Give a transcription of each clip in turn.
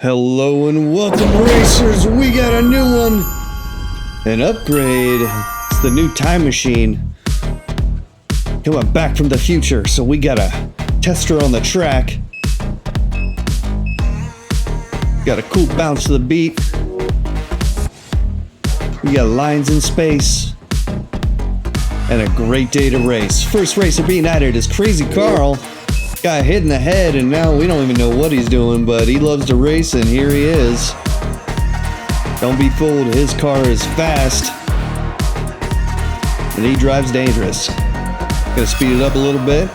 Hello and welcome, racers. We got a new one. An upgrade. It's the new time machine. Coming back from the future, so we got a tester on the track. Got a cool bounce to the beat. We got lines in space. And a great day to race. First racer being added is Crazy Carl. Got hit in the head and now we don't even know what he's doing, but he loves to race and here he is. Don't be fooled, his car is fast. And he drives dangerous. Gonna speed it up a little bit.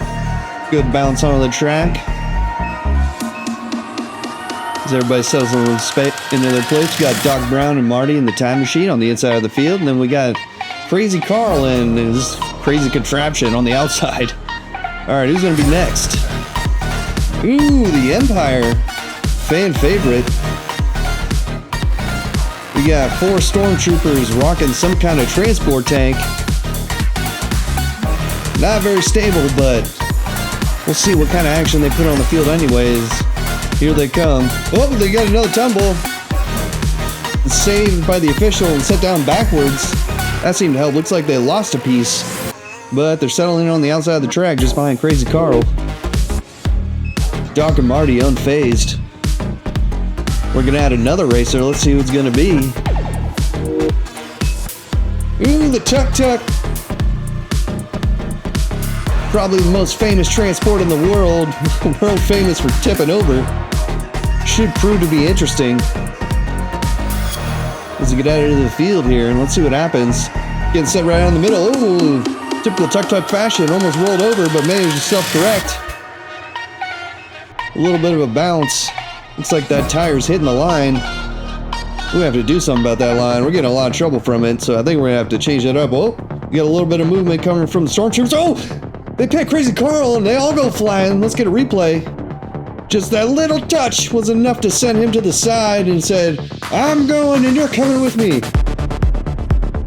Good bounce onto the track. As everybody settles into their place, we got Doc Brown and Marty in the time machine on the inside of the field, and then we got Crazy Carl and his crazy contraption on the outside. Alright, who's gonna be next? Ooh, the Empire. Fan favorite. We got 4 stormtroopers rocking some kind of transport tank. Not very stable, but we'll see what kind of action they put on the field anyways. Here they come. Oh, they got another tumble. Saved by the official and set down backwards. That seemed to help. Looks like they lost a piece. But they're settling in on the outside of the track just behind Crazy Carl. Doc and Marty unfazed. We're gonna add another racer. Let's see who it's gonna be. Ooh, the tuk-tuk. Probably the most famous transport in the world. World famous for tipping over. Should prove to be interesting. As we get added to the field here, and let's see what happens. Getting set right down the middle. Ooh, typical tuk-tuk fashion. Almost rolled over, but managed to self-correct. A little bit of a bounce. Looks like that tire's hitting the line. We have to do something about that line. We're getting a lot of trouble from it, so I think we're gonna have to change that up. Oh, we got a little bit of movement coming from the stormtroopers. Oh, they pick Crazy Carl and they all go flying. Let's get a replay. Just that little touch was enough to send him to the side and said, I'm going and you're coming with me.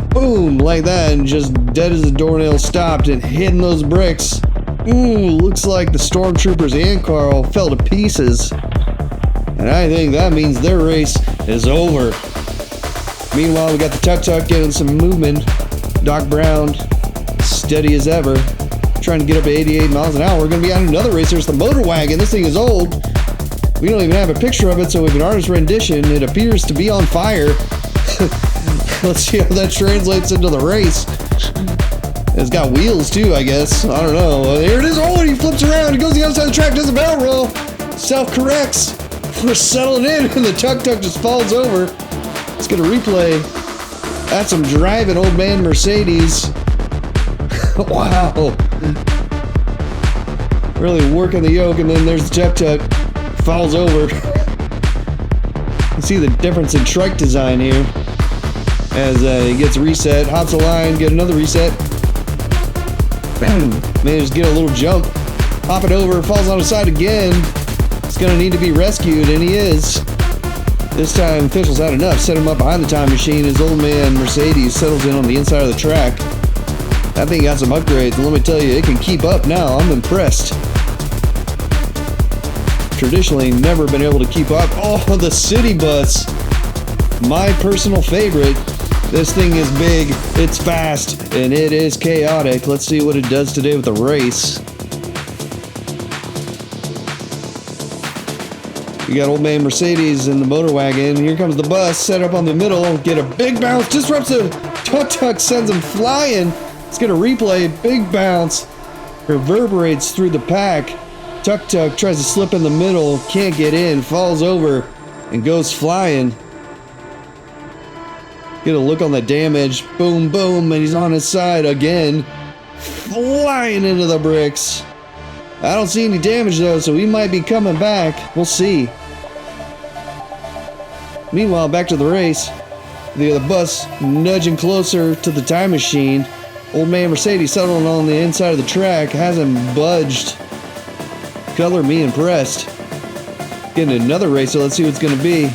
Boom, like that, and just dead as a doornail stopped and hitting those bricks. Ooh, looks like the stormtroopers and Carl fell to pieces. And I think that means their race is over. Meanwhile, we got the tuk-tuk getting some movement. Doc Brown, steady as ever, trying to get up to 88 miles an hour. We're going to be on another racer. It's the motor wagon. This thing is old. We don't even have a picture of it, so we have an artist rendition. It appears to be on fire. Let's see how that translates into the race. It's got wheels too, I guess. I don't know. Here it is. Oh, and he flips around. He goes to the other side of the track, does a barrel roll. Self-corrects. We're settling in, and the tuk-tuk just falls over. Let's get a replay. That's some driving, old man Mercedes. Wow. Really working the yoke, and then there's the tuk-tuk. Falls over. You see the difference in trike design here. As he gets reset, hops a line, get another reset. Bam! Managed to get a little jump. Hop it over, falls on the side again. He's gonna need to be rescued, and he is. This time, officials had enough. Set him up behind the time machine. His old man Mercedes settles in on the inside of the track. That thing got some upgrades, and let me tell you, it can keep up now. I'm impressed. Traditionally, never been able to keep up. Oh, the city bus. My personal favorite. This thing is big, it's fast, and it is chaotic. Let's see what it does today with the race. We got old man Mercedes in the motor wagon. Here comes the bus, set up on the middle. Get a big bounce, disrupts the tuk-tuk, sends him flying. Let's get a replay, big bounce. Reverberates through the pack. Tuk-tuk tries to slip in the middle, can't get in, falls over, and goes flying. Get a look on the damage. Boom, boom, and he's on his side again. Flying into the bricks. I don't see any damage though, so he might be coming back. We'll see. Meanwhile, back to the race. The bus nudging closer to the time machine. Old man Mercedes settling on the inside of the track. Hasn't budged. Color me impressed. Getting another racer. Let's see what it's going to be.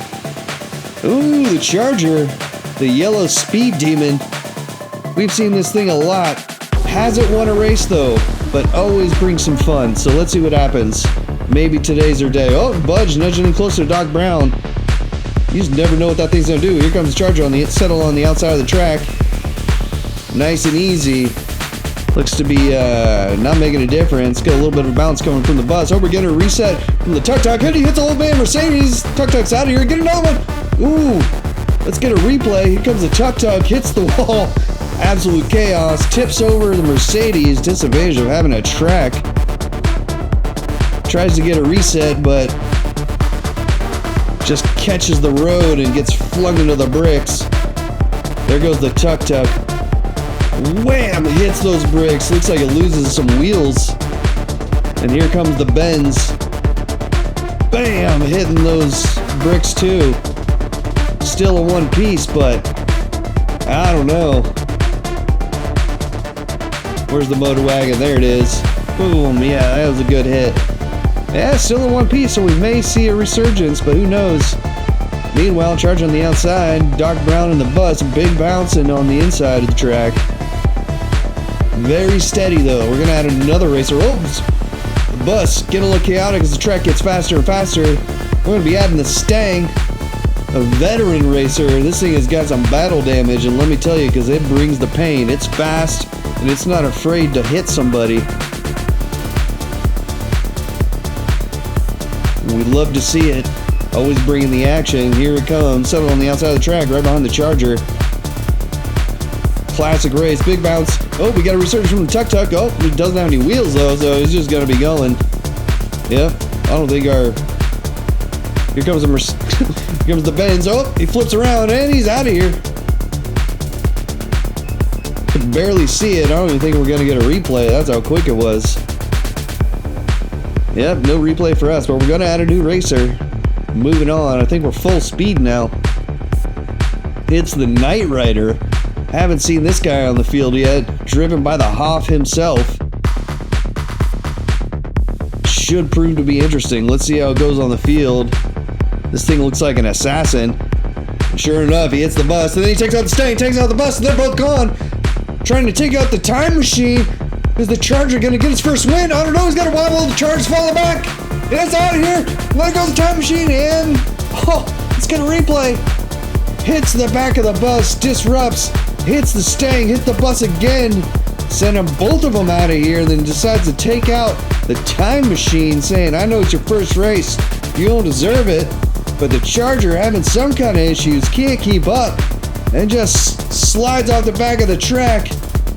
Ooh, the Charger. The yellow speed demon. We've seen this thing a lot. Hasn't won a race though, but always brings some fun. So let's see what happens. Maybe today's her day. Oh, Budge nudging in closer to Doc Brown. You just never know what that thing's gonna do. Here comes the Charger on the settle on the outside of the track. Nice and easy. Looks to be not making a difference. Got a little bit of bounce coming from the bus. Oh, we're getting a reset from the Tuk Tuk. He hits the old man Mercedes. Tuk Tuk's out of here. Get another one. Ooh. Let's get a replay. Here comes the Tuk Tuk. Hits the wall. Absolute chaos. Tips over the Mercedes. Disadvantage of having a track. Tries to get a reset, but just catches the road and gets flung into the bricks. There goes the Tuk Tuk. Wham! Hits those bricks. Looks like it loses some wheels. And here comes the Benz. Bam! Hitting those bricks too. Still a one piece, but I don't know. Where's the motor wagon? There it is. Boom! Yeah, that was a good hit. Yeah, still in one piece, so we may see a resurgence, but who knows? Meanwhile, Charge on the outside, Doc Brown in the bus, big bouncing on the inside of the track. Very steady though. We're gonna add another racer. Oops! The bus getting a little chaotic as the track gets faster and faster. We're gonna be adding the Stang, a veteran racer. This thing has got some battle damage, and let me tell you, because it brings the pain. It's fast, and it's not afraid to hit somebody. We love to see it. Always bringing the action. Here it comes. Settle on the outside of the track, right behind the Charger. Classic race. Big bounce. Oh, we got a resurgence from the Tuk Tuk. Oh, it doesn't have any wheels though, so it's just gonna be going. Yeah, I don't think our... Here comes the here comes the Benz. Oh, he flips around and he's out of here. Could barely see it. I don't even think we're gonna get a replay. That's how quick it was. Yep, no replay for us, but we're gonna add a new racer. Moving on, I think we're full speed now. It's the Knight Rider. Haven't seen this guy on the field yet. Driven by the Hoff himself. Should prove to be interesting. Let's see how it goes on the field. This thing looks like an assassin. Sure enough, he hits the bus, and then he takes out the Stang, takes out the bus, and they're both gone. Trying to take out the time machine. Is the Charger gonna get his first win? I don't know, he's got a wobble, the Charger's falling back. It's out of here. There goes the time machine, and it's gonna replay. Hits the back of the bus, disrupts, hits the Stang, hits the bus again, sending both of them out of here, then decides to take out the time machine, saying, I know it's your first race, you don't deserve it, but the Charger having some kind of issues, can't keep up, and just slides off the back of the track.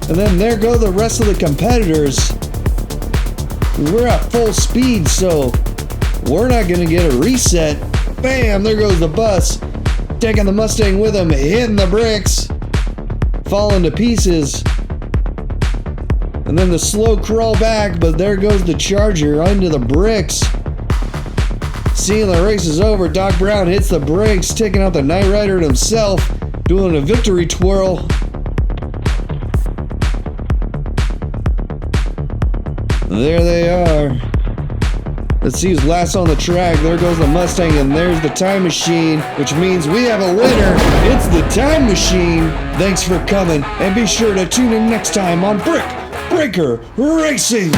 And then there go the rest of the competitors. We're at full speed, so we're not gonna get a reset. Bam, there goes the bus. Taking the Mustang with him, hitting the bricks. Falling to pieces. And then the slow crawl back, but there goes the Charger under the bricks. Seeing the race is over, Doc Brown hits the brakes, taking out the Knight Rider himself, doing a victory twirl. There they are. Let's see who's last on the track. There goes the Mustang, and there's the time machine, which means we have a winner. It's the time machine. Thanks for coming, and be sure to tune in next time on Brick Breaker Racing.